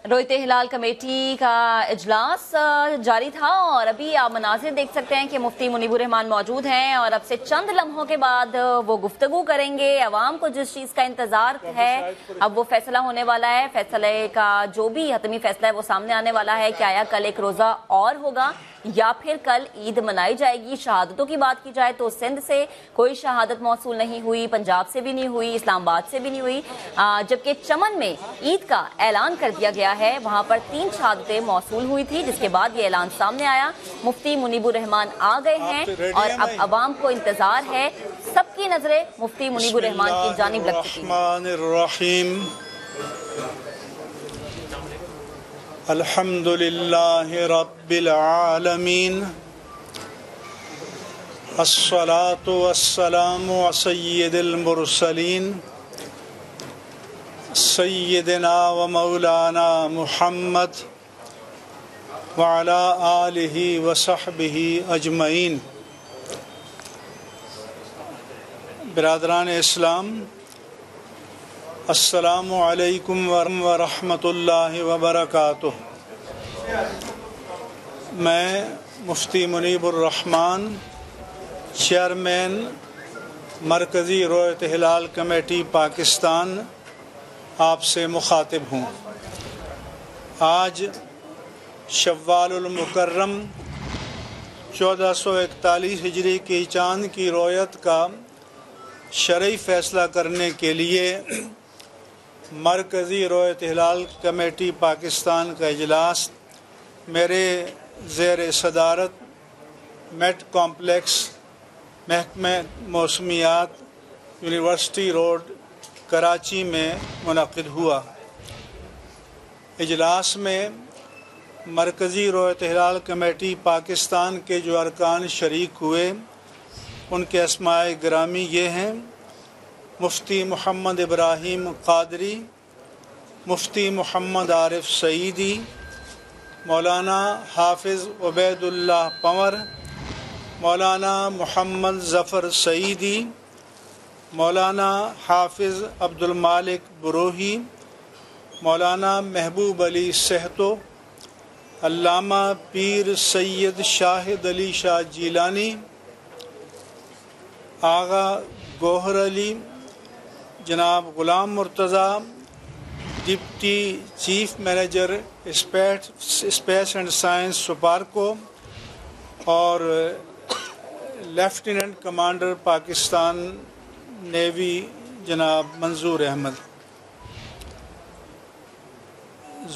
रोयत हिलाल कमेटी का इजलास जारी था और अभी आप मनाजिर देख सकते हैं कि मुफ्ती मुनीबुर रहमान मौजूद हैं और अब से चंद लम्हों के बाद वो गुफ्तगू करेंगे। अवाम को जिस चीज़ का इंतज़ार है अब वो फैसला होने वाला है। फैसले का जो भी हतमी फैसला है वो सामने आने वाला है कि आया कल एक रोज़ा और होगा या फिर कल ईद मनाई जाएगी। शहादतों की बात की जाए तो सिंध से कोई शहादत मौसूल नहीं हुई, पंजाब से भी नहीं हुई, इस्लामाबाद से भी नहीं हुई, जबकि चमन में ईद का ऐलान कर दिया गया है। वहां पर 3 शहादतें मौसूल हुई थी जिसके बाद ये ऐलान सामने आया। मुफ्ती मुनीबुर रहमान आ गए हैं और अब अवाम को इंतजार है, सबकी नजरें मुफ्ती मुनीबुर रहमान की जानिब लग चुकी हैं। अल्हम्दुलिल्लाहि रब्बिल आलमीन अस्सलातु वस्सलामु अला सय्यिदिल मुरसलीन सय्यिदिना व मौलाना मुहम्मद व अला आलिहि व सहबिहि अजमईन। बिरादरान इस्लाम, अस्सलामु अलैकुम व रहमतुल्लाहि व बरकातुह। मैं मुफ्ती मुनीबुर रहमान, चेयरमैन मरकज़ी रोयत हिलाल कमेटी पाकिस्तान, आपसे मुखातिब हूँ। आज शव्वालुल मुकर्रम 1441 हिजरी की चाँद की रोयत का शरई फ़ैसला करने के लिए मरकज़ी रोयत हिलाल कमेटी पाकिस्तान का इजलास मेरे ज़ेर सदारत मेट कॉम्प्लेक्स महकमे मौसमियात यूनिवर्सिटी रोड कराची में मुनक़िद हुआ। इजलास में मरकज़ी रोयत हिलाल कमेटी पाकिस्तान के जो अरकान शरीक हुए उनके अस्माए गिरामी ये हैं: मुफ्ती मोहम्मद इब्राहिम क़ादरी, मुफ्ती मोहम्मद आरिफ सईदी, मौलाना हाफिज़ उबैदुल्लाह पंवर, मौलाना मोहम्मद ज़फ़र सईदी, मौलाना हाफिज़ अब्दुल मालिक बुरोही, मौलाना महबूब अली सहतो, अल्लामा पीर सैयद शाहिद अली शाह जीलानी, आगा गौहर अली, जनाब Ghulam Murtaza, deputy chief manager space and science SUPARCO और लेफ्टिनेंट कमांडर पाकिस्तान नेवी जनाब मंजूर अहमद।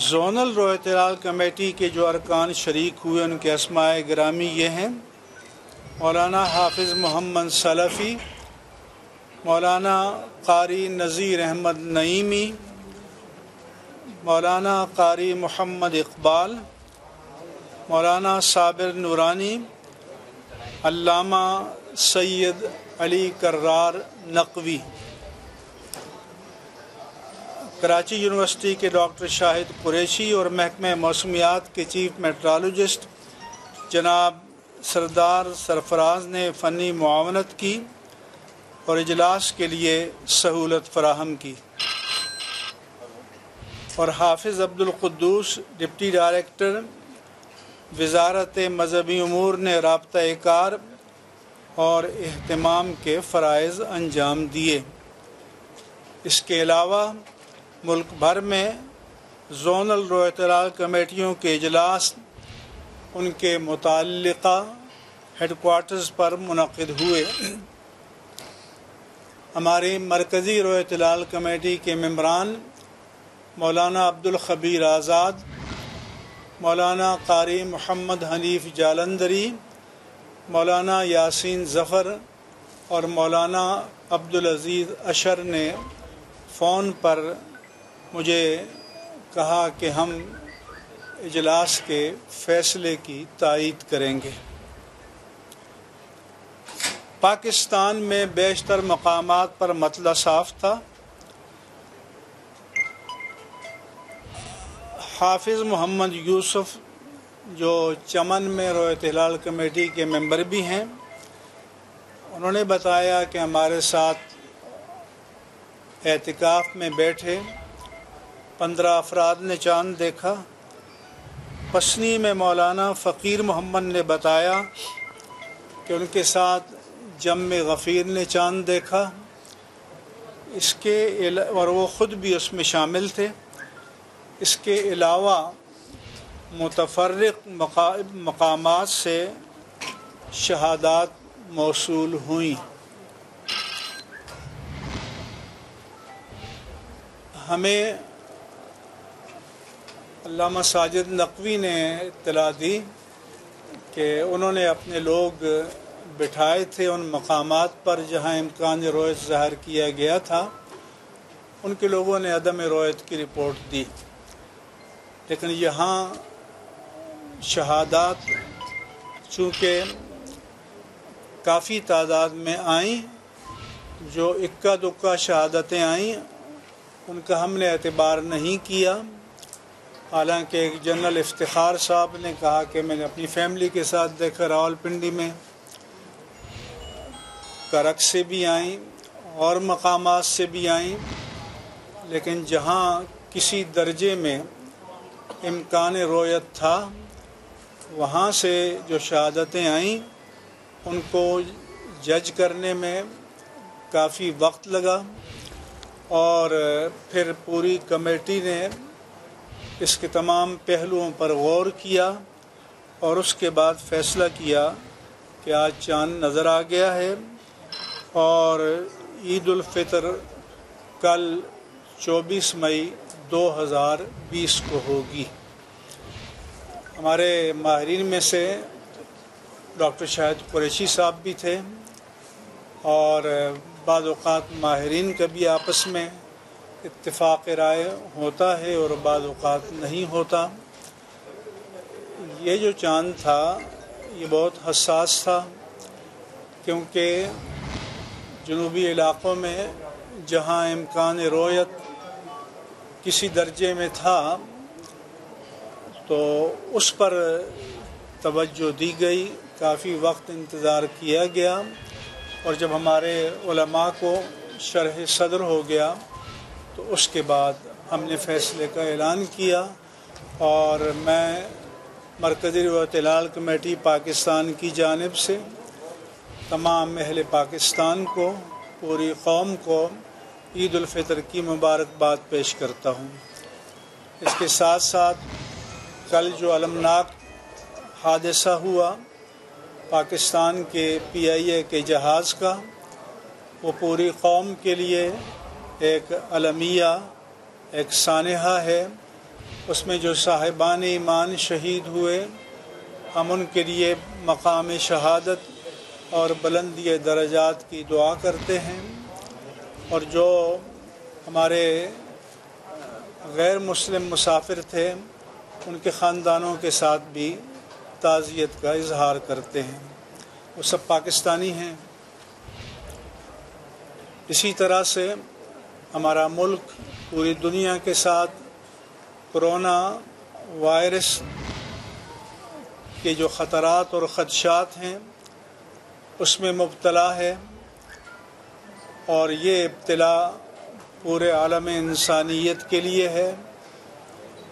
ज़ोनल रोयत हिलाल कमेटी के जो अरकान शरीक हुए उनके अस्माए गिरामी ये हैं: मौलाना हाफिज़ मोहम्मद सलफ़ी, मौलाना क़ारी नज़ीर अहमद नईमी, मौलाना क़ारी मोहम्मद इक़बाल, मौलाना साबिर नूरानी, अल्लामा सैयद अली कर्रार नक़वी। कराची यूनिवर्सिटी के डॉक्टर शाहिद कुरैशी और महकमे मौसमियात के चीफ मेट्रोलॉजिस्ट जनाब सरदार सरफराज ने फ़नी मुआवनत की और इजलास के लिए सहूलत फ़राहम की, और हाफिज़ अब्दुल क़ुद्दूस डिप्टी डायरेक्टर वज़ारत मज़हबी उमूर ने राब्ता-ए-कार और एहतमाम के फ़राइज़ अंजाम दिए। इसके अलावा मुल्क भर में ज़ोनल रोयत हिलाल कमेटियों के इजलास उनके मुताल्लिक़ा हेडक्वार्टर्स पर मुनक़िद हुए। हमारी मरकज़ी रोयत हिलाल कमेटी के मेंबरान मौलाना अब्दुल ख़बीर आज़ाद, मौलाना क़ारी मोहम्मद हनीफ़ जालंधरी, मौलाना यासीन ज़फ़र और मौलाना अब्दुल अज़ीज़ अशर ने फ़ोन पर मुझे कहा कि हम इजलास के फ़ैसले की तायीद करेंगे। पाकिस्तान में बेशतर मकामात पर मतला साफ था। हाफिज़ मोहम्मद यूसुफ जो चमन में रोयत हिलाल कमेटी के मेंबर भी हैं, उन्होंने बताया कि हमारे साथ एतिकाफ़ में बैठे 15 अफराद ने चांद देखा। पसनी में मौलाना फ़कीर मोहम्मद ने बताया कि उनके साथ जम गफ़ीर ने चांद देखा। और वो ख़ुद भी उसमें शामिल थे। इसके अलावा मुतफ़र्रिक़ मक़ामात से शहादात मौसूल हुई। हमें अल्लामा साजिद नक़वी ने इत्तला दी कि उन्होंने अपने लोग बिठाए थे उन मकामात पर जहाँ इम्कान रोयत ज़ाहिर किया गया था। उनके लोगों ने अदम रोयत की रिपोर्ट दी, लेकिन यहाँ शहादात चूँकि काफ़ी तादाद में आईं, जो इक्का दुक्का शहादतें आईं उनका हमने एतबार नहीं किया। हालांकि एक जनरल इफ्तिखार साहब ने कहा कि मैंने अपनी फैमिली के साथ देखा, रावलपिंडी में करक से भी आईं और मकामात से भी आईं, लेकिन जहाँ किसी दर्जे में इम्कान रोयत था वहाँ से जो शहादतें आईं उनको जज करने में काफ़ी वक्त लगा और फिर पूरी कमेटी ने इसके तमाम पहलुओं पर गौर किया और उसके बाद फ़ैसला किया कि आज चाँद नज़र आ गया है और ईद उल फ़ितर कल 24 मई 2020 को होगी। हमारे माहिरीन में से डॉक्टर शाहिद कुरैशी साहब भी थे और बाद औक़ात माहिरीन का भी आपस में इत्तिफ़ाक़ राय होता है और बाद औक़ात नहीं होता। ये जो चाँद था ये बहुत हसास था, क्योंकि जनूबी इलाक़ों में जहाँ इम्कान रोयत किसी दर्जे में था तो उस पर तवज्जो दी गई, काफ़ी वक्त इंतज़ार किया गया और जब हमारे उलमा को शरह सदर हो गया तो उसके बाद हमने फ़ैसले का ऐलान किया और मैं मरकज़ी रिवायत हिलाल कमेटी पाकिस्तान की जानिब से तमाम अहले पाकिस्तान को, पूरी कौम को ईद उल फ़ितर की मुबारकबाद पेश करता हूँ। इसके साथ साथ कल जो अलमनाक हादसा हुआ पाकिस्तान के PIA के जहाज़ का, वो पूरी कौम के लिए एक अलमिया, एक सानहा है। उसमें जो साहिबान ईमान शहीद हुए, हम उनके लिए मकाम शहादत और बुलंदी दरजात की दुआ करते हैं और जो हमारे गैर मुस्लिम मुसाफिर थे उनके ख़ानदानों के साथ भी ताज़ियत का इजहार करते हैं। वो सब पाकिस्तानी हैं। इसी तरह से हमारा मुल्क पूरी दुनिया के साथ कोरोना वायरस के जो ख़तरात और ख़दशात हैं उसमें मुब्तला है और ये इब्तिला पूरे आलम इंसानियत के लिए है।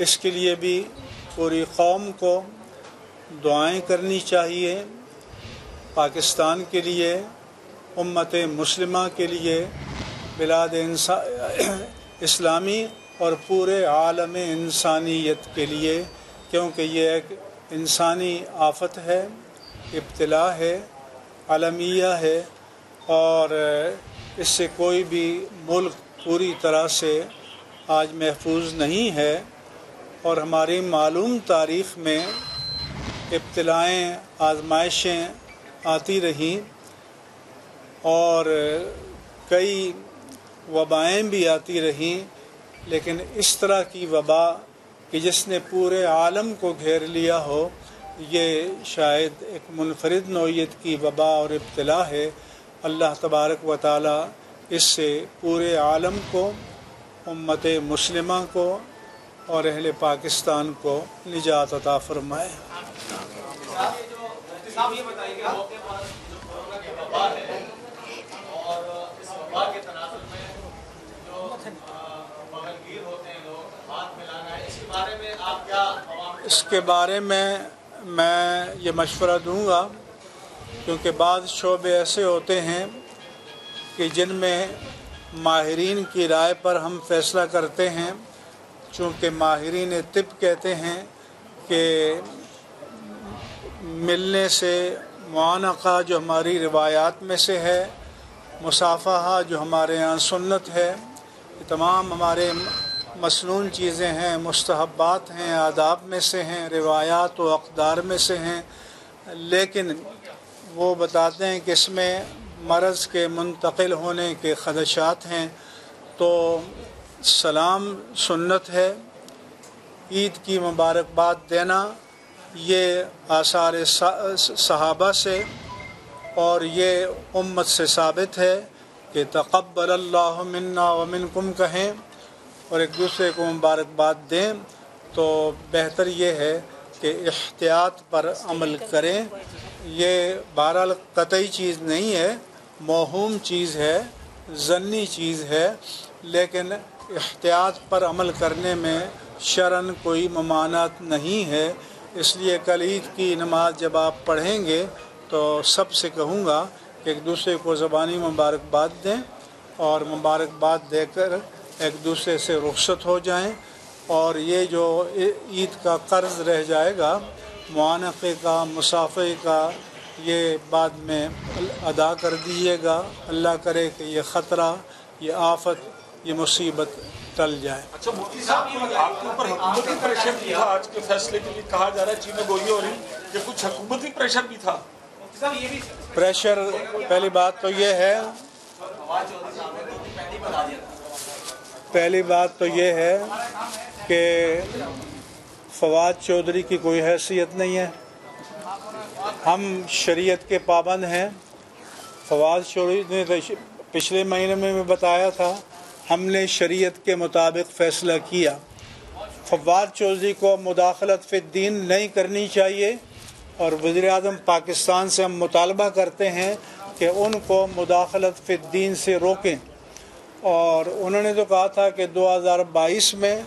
इसके लिए भी पूरी कौम को दुआएं करनी चाहिए। पाकिस्तान के लिए, उम्मत मुस्लिमा के लिए, बिलाद इस्लामी और पूरे आलम इंसानियत के लिए, क्योंकि ये एक इंसानी आफत है, इब्तिला है, आलमिया है और इससे कोई भी मुल्क पूरी तरह से आज महफूज नहीं है। और हमारी मालूम तारीख़ में इब्तिलाएँ, आजमाइशें आती रहीं और कई वबाएँ भी आती रहीं, लेकिन इस तरह की वबा कि जिसने पूरे आलम को घेर लिया हो, ये शायद एक मुनफरिद नौइयत की वबा और इब्तिला है। अल्लाह तबारक व तआला इससे पूरे आलम को, उम्मत मुस्लिमा को और अहले पाकिस्तान को निजात अता फरमाए। साहब ये बताइए मौके पर जो कोरोना की वबा है और इस वबा के तनाजुर में जो बगलगीर होते हैं लोग, बारे में आप क्या आवाम इसके बारे में मैं ये मशवरा दूंगा, क्योंकि बाद शोबे ऐसे होते हैं कि जिनमें माहिरीन की राय पर हम फैसला करते हैं। चूँकि माहिरीन तिब कहते हैं कि मिलने से मुआनक़ा जो हमारी रिवायात में से है, मुसाफ़हा जो हमारे यहाँ सुन्नत है, ये तमाम हमारे मसनून चीज़ें हैं, मुस्तहब्बात हैं, आदाब में से हैं, रिवायात व अक़दार में से हैं। लेकिन वो बताते हैं कि इसमें मरज़ के मुंतकिल होने के ख़दशात हैं। तो सलाम सुन्नत है, ईद की मुबारकबाद देना ये आसार सहाबा से और ये उम्मत से साबित है कि तक़ब्बल अल्लाहु मिन्ना व मिनकुम कहें और एक दूसरे को मुबारकबाद दें। तो बेहतर ये है कि इख्तियात पर अमल करें। ये बहरहाल कतई चीज़ नहीं है, मौहूम चीज़ है, ज़न्नी चीज़ है, लेकिन इख्तियात पर अमल करने में शरन कोई ममानत नहीं है। इसलिए कल ईद की नमाज जब आप पढ़ेंगे तो सबसे कहूँगा कि एक दूसरे को ज़बानी मुबारकबाद दें और मुबारकबाद देकर एक दूसरे से रुखसत हो जाएं। और ये जो ईद का कर्ज़ रह जाएगा मुआनक़े का, मुसाफ़े का, ये बाद में अदा कर दीजिएगा। अल्लाह करे कि ये ख़तरा, ये आफत, ये मुसीबत टल जाए। अच्छा मुफ्ती साहब, आपके ऊपर हुकूमती प्रेशर भी था आज के फैसले के लिए, कहा जा रहा है, चीन गोई हो रही कि कुछ हुकूमती प्रेशर भी था। प्रेशर पहली बात तो ये है, कि फवाद चौधरी की कोई हैसियत नहीं है। हम शरीयत के पाबंद हैं। फवाद चौधरी ने पिछले महीने में बताया था, हमने शरीयत के मुताबिक फ़ैसला किया। फवाद चौधरी को मुदाखलत फ़िद्दीन नहीं करनी चाहिए और वज़ीर-ए-आज़म पाकिस्तान से हम मुतालबा करते हैं कि उनको मुदाखलत फ़िद्दीन से रोकें। और उन्होंने तो कहा था कि 2022 में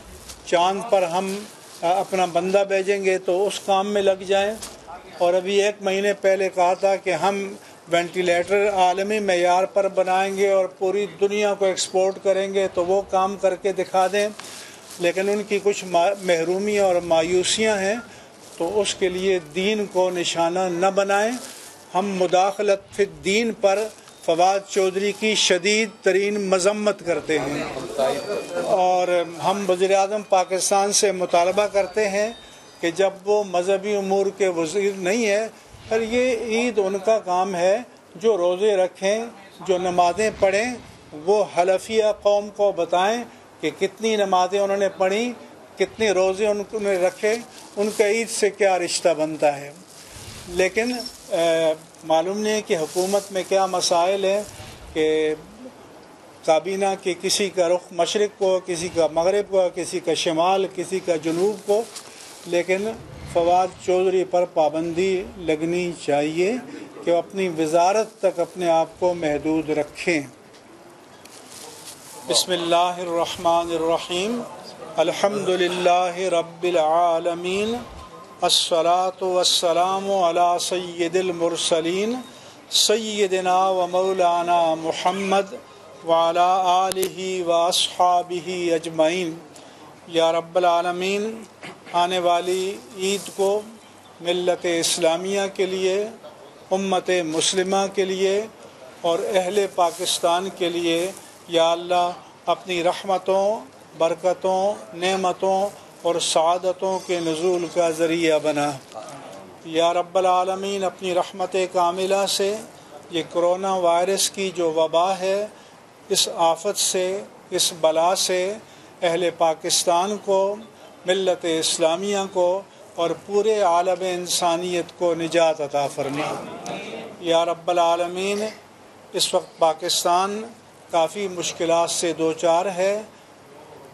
चाँद पर हम अपना बंदा भेजेंगे तो उस काम में लग जाएं। और अभी एक महीने पहले कहा था कि हम वेंटिलेटर आलमी मेयार पर बनाएंगे और पूरी दुनिया को एक्सपोर्ट करेंगे, तो वो काम करके दिखा दें। लेकिन उनकी कुछ महरूमी और मायूसियां हैं, तो उसके लिए दीन को निशाना न बनाएं। हम मुदाखलत फिर दीन पर फवाद चौधरी की शदीद तरीन मजम्मत करते हैं और हम वज़ीर-ए-आज़म पाकिस्तान से मुतालबा करते हैं कि जब वो मजहबी उमूर के वज़ीर नहीं है, पर ये ईद उनका काम है, जो रोज़े रखें, जो नमाज़ें पढ़ें, वो हलफिया कौम को बताएं कि कितनी नमाज़ें उन्होंने पढ़ी, कितने रोज़े उन्होंने रखे, उनका ईद से क्या रिश्ता बनता है। लेकिन मालूम नहीं है कि हुकूमत में क्या मसाइल हैं कि काबीना के किसी का रुख मशरिक़ को, किसी का मगरिब को, किसी का शिमाल, किसी का जनूब को। लेकिन फवाद चौधरी पर पाबंदी लगनी चाहिए कि वो अपनी वजारत तक अपने आप को महदूद रखें। बिस्मिल्लाहिर्रहमानिर्रहीम, अल्हम्दुलिल्लाहि रब्बिल आलमीन, अस्सलातु वस्सलामु अला सय्यिदिल मुरसलीन सय्यिदिना व मौलाना मुहम्मद व अला आलिहि व अस्हाबिहि अजमईन। या रब्बल आलमीन, आने वाली ईद को मिल्लत इस्लामिया के लिए, उम्मत मुस्लिमा के लिए और अहले पाकिस्तान के लिए या अल्लाह अपनी रहमतों, बरकतों, नेमतों और सआदतों के नुज़ूल का ज़रिया बना। या रब्बल आलमीन, अपनी रहमत कामिला से ये कोरोना वायरस की जो वबा है, इस आफत से, इस बला से अहले पाकिस्तान को, मिल्लत इस्लामिया को और पूरे आलम इंसानियत को निजात अता फरमा। या रब्बल आलमीन, इस वक्त पाकिस्तान काफ़ी मुश्किलात से दो चार है।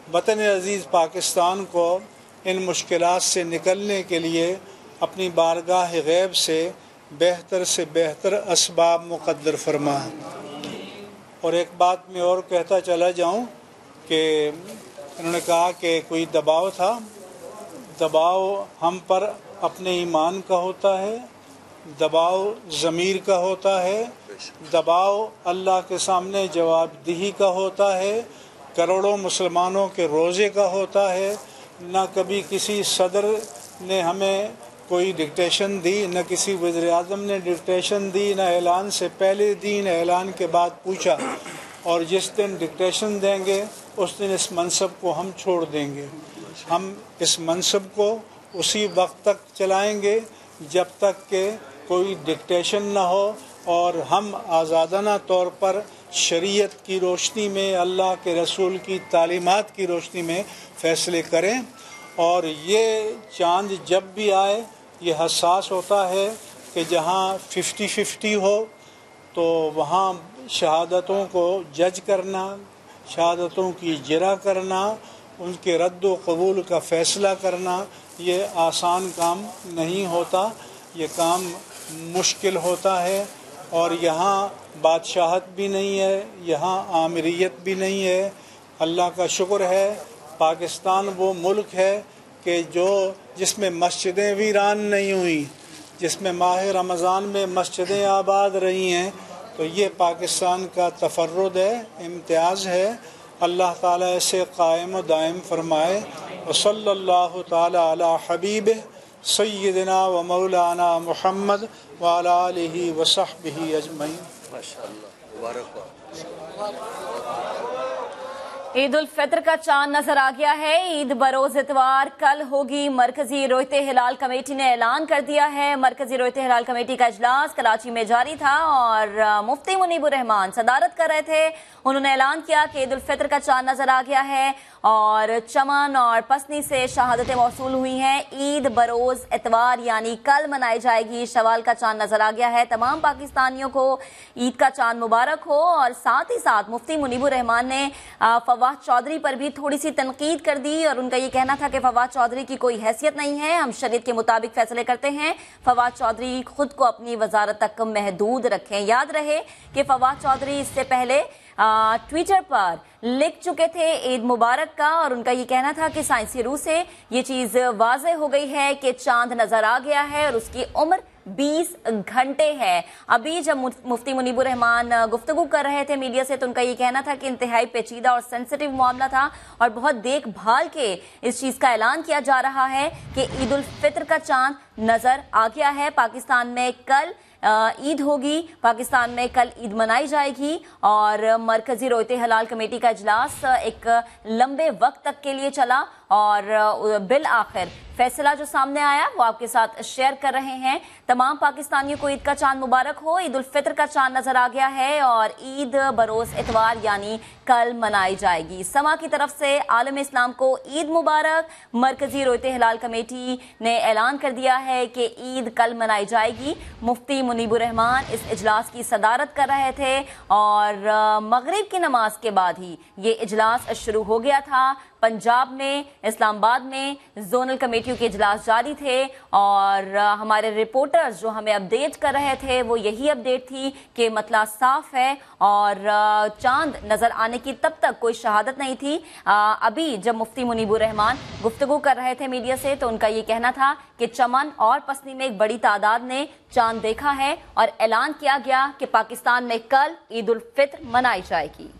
वतन अज़ीज़ पाकिस्तान को इन मुश्किलात से निकलने के लिए अपनी बारगाह गैब से बेहतर असबाब मुक़द्दर फरमा। और एक बात मैं और कहता चला जाऊं कि उन्होंने कहा कि कोई दबाव था, दबाव हम पर अपने ईमान का होता है, दबाव ज़मीर का होता है, दबाव अल्लाह के सामने जवाबदेही का होता है, करोड़ों मुसलमानों के रोज़े का होता है। न कभी किसी सदर ने हमें कोई डिक्टेशन दी, न किसी वज़ीर आज़म ने डिक्टेशन दी, न ऐलान से पहले दी, न ऐलान के बाद पूछा। और जिस दिन डिक्टेशन देंगे उस दिन इस मनसब को हम छोड़ देंगे। हम इस मनसब को उसी वक्त तक चलाएंगे जब तक कि कोई डिक्टेशन ना हो और हम आज़ादाना तौर पर शरीयत की रोशनी में, अल्लाह के रसूल की तालीमात की रोशनी में फ़ैसले करें। और ये चाँद जब भी आए ये हसास होता है कि जहाँ 50-50 हो तो वहाँ शहादतों को जज करना, शहादतों की जरा करना, उनके रद्द व कबूल का फ़ैसला करना ये आसान काम नहीं होता, ये काम मुश्किल होता है। और यहाँ बादशाहत भी नहीं है, यहाँ आमिरियत भी नहीं है। अल्लाह का शुक्र है पाकिस्तान वो मुल्क है कि जिसमें मस्जिदें वीरान नहीं हुई, जिसमें माह रमज़ान में मस्जिदें आबाद रही हैं। तो ये पाकिस्तान का तफर्रुद है, इम्तियाज़ है। अल्लाह ताला इसे कायम व दायम फरमाए। व सल्लल्लाहु ताला अला हबीबिह सय्यिदना व मौलाना मुहम्मद व अला आलिहि व सहबिहि अजमईन। माशाअल्लाह, मुबारक। ईद उल फितर का चांद नजर आ गया है। ईद बरोज इतवार कल होगी। मरकजी रोयते हिलाल कमेटी ने ऐलान कर दिया है। मरकजी रोयते हिलाल कमेटी का इजलास कराची में जारी था और मुफ्ती मुनीबुर रहमान सदारत कर रहे थे। उन्होंने ऐलान किया कि ईद उल फितर का चांद नजर आ गया है और चमन और पसनी से शहादतें मौसूल हुई हैं। ईद बरोज इतवार यानी कल मनाई जाएगी। शवाल का चांद नजर आ गया है। तमाम पाकिस्तानियों को ईद का चांद मुबारक हो। और साथ ही साथ मुफ्ती मुनीबुर रहमान ने फवाद चौधरी पर भी थोड़ी सी तनकीद कर दी और उनका ये कहना था कि फवाद चौधरी की कोई हैसियत नहीं है, हम शरीयत के मुताबिक फैसले करते हैं। फवाद चौधरी खुद को अपनी वजारत तक महदूद रखें। याद रहे कि फवाद चौधरी इससे पहले ट्विटर पर लिख चुके थे ईद मुबारक का और उनका ये कहना था कि साइंसी रूह से ये चीज वाज़ेह हो गई है कि चांद नजर आ गया है और उसकी उम्र 20 घंटे है। अभी जब मुफ्ती मुनीबुर रहमान गुफ्तगू कर रहे थे मीडिया से तो उनका ये कहना था कि इंतहाई पेचीदा और सेंसिटिव मामला था और बहुत देखभाल के इस चीज का ऐलान किया जा रहा है कि ईद उल फितर का चांद नजर आ गया है। पाकिस्तान में कल ईद होगी, पाकिस्तान में कल ईद मनाई जाएगी और मरकजी रोयते हलाल कमेटी का इजलास एक लंबे वक्त तक के लिए चला और बिल आखिर फैसला जो सामने आया वो आपके साथ शेयर कर रहे हैं। तमाम पाकिस्तानियों को ईद का चांद मुबारक हो। ईद उल फितर का चांद नजर आ गया है और ईद बरोज इतवार यानी कल मनाई जाएगी। समा की तरफ से आलम इस्लाम को ईद मुबारक। मरकजी रोयते हिलाल कमेटी ने ऐलान कर दिया है कि ईद कल मनाई जाएगी। मुफ्ती मुनीबुर रहमान इस इजलास की सदारत कर रहे थे और मगरिब की नमाज के बाद ही ये इजलास शुरू हो गया था। पंजाब में, इस्लामाबाद में जोनल कमेटियों के इजलास जारी थे और हमारे रिपोर्टर्स जो हमें अपडेट कर रहे थे वो यही अपडेट थी कि मतला साफ है और चांद नजर आने की तब तक कोई शहादत नहीं थी। अभी जब मुफ्ती मुनीबुर रहमान गुफ्तगू कर रहे थे मीडिया से तो उनका ये कहना था कि चमन और पसनी में एक बड़ी तादाद ने चांद देखा है और ऐलान किया गया कि पाकिस्तान में कल ईद उल फितर मनाई जाएगी।